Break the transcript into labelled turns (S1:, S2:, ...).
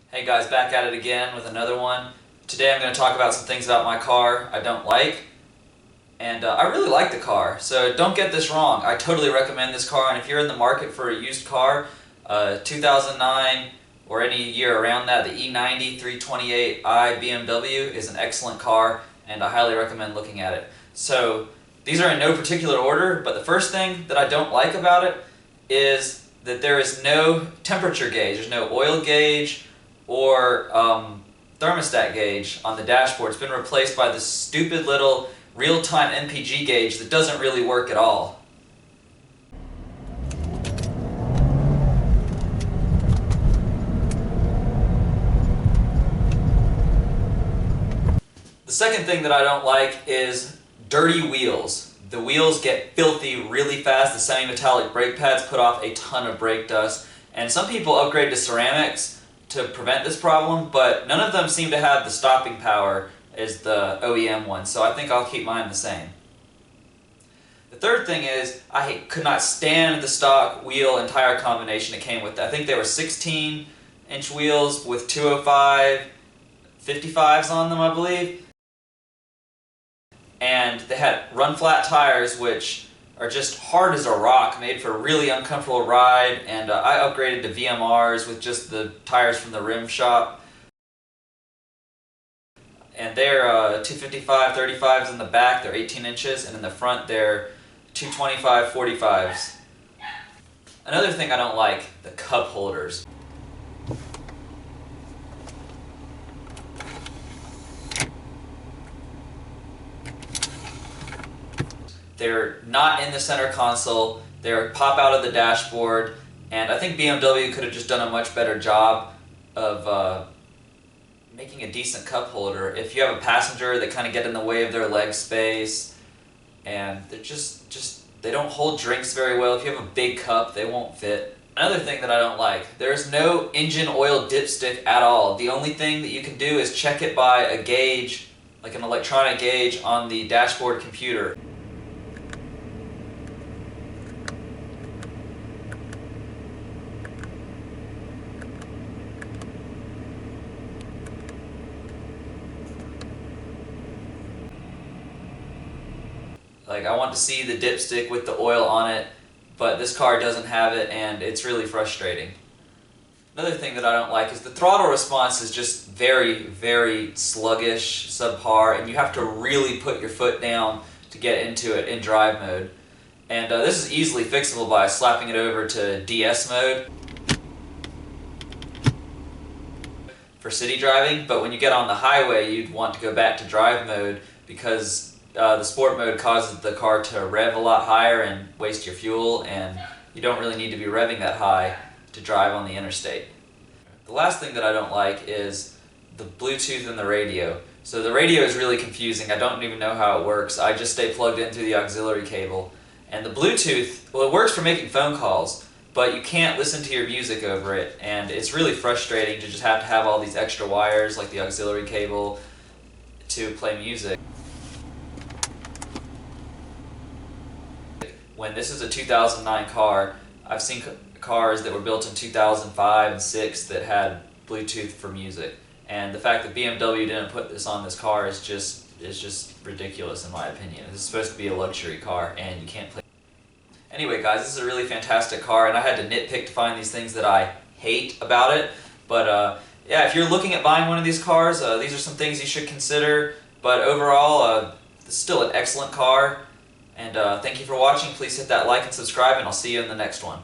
S1: Hey guys, back at it again with another one. Today I'm going to talk about some things about my car I don't like. And I really like the car, so don't get this wrong. I totally recommend this car, and if you're in the market for a used car, 2009 or any year around that, the E90 328i BMW is an excellent car, and I highly recommend looking at it. So these are in no particular order, but the first thing that I don't like about it is that there is no temperature gauge. There's no oil gauge or thermostat gauge on the dashboard. It's been replaced by this stupid little real-time MPG gauge that doesn't really work at all. The second thing that I don't like is dirty wheels. The wheels get filthy really fast. The semi-metallic brake pads put off a ton of brake dust, and some people upgrade to ceramics to prevent this problem, but none of them seem to have the stopping power as the OEM one, so I think I'll keep mine the same. The third thing is I could not stand the stock wheel and tire combination it came with. I think they were 16-inch wheels with 205 55s on them, I believe. And they had run-flat tires, which are just hard as a rock, made for a really uncomfortable ride, and I upgraded to VMRs with just the tires from the rim shop. And they're 255 35s in the back, they're 18 inches, and in the front they're 225 45s. Another thing I don't like, the cup holders. They're not in the center console, they pop out of the dashboard, and I think BMW could have just done a much better job of making a decent cup holder. If you have a passenger, they kind of get in the way of their leg space, and they're they don't hold drinks very well. If you have a big cup, they won't fit. Another thing that I don't like, there's no engine oil dipstick at all. The only thing that you can do is check it by a gauge, like an electronic gauge on the dashboard computer. Like, I want to see the dipstick with the oil on it, but this car doesn't have it, and it's really frustrating. Another thing that I don't like is the throttle response is just very, very sluggish, subpar, and you have to really put your foot down to get into it in drive mode. And this is easily fixable by slapping it over to DS mode for city driving, but when you get on the highway, you'd want to go back to drive mode because the sport mode causes the car to rev a lot higher and waste your fuel, and you don't really need to be revving that high to drive on the interstate. The last thing that I don't like is the Bluetooth and the radio. So the radio is really confusing. I don't even know how it works. I just stay plugged in through the auxiliary cable. And the Bluetooth, well, it works for making phone calls, but you can't listen to your music over it, and it's really frustrating to just have to have all these extra wires like the auxiliary cable to play music. When this is a 2009 car, I've seen cars that were built in 2005 and 6 that had Bluetooth for music. And the fact that BMW didn't put this on this car is just ridiculous in my opinion. This is supposed to be a luxury car, and you can't play. Anyway guys, this is a really fantastic car, and I had to nitpick to find these things that I hate about it. But yeah, if you're looking at buying one of these cars, these are some things you should consider. But overall, this is still an excellent car. And thank you for watching. Please hit that like and subscribe, and I'll see you in the next one.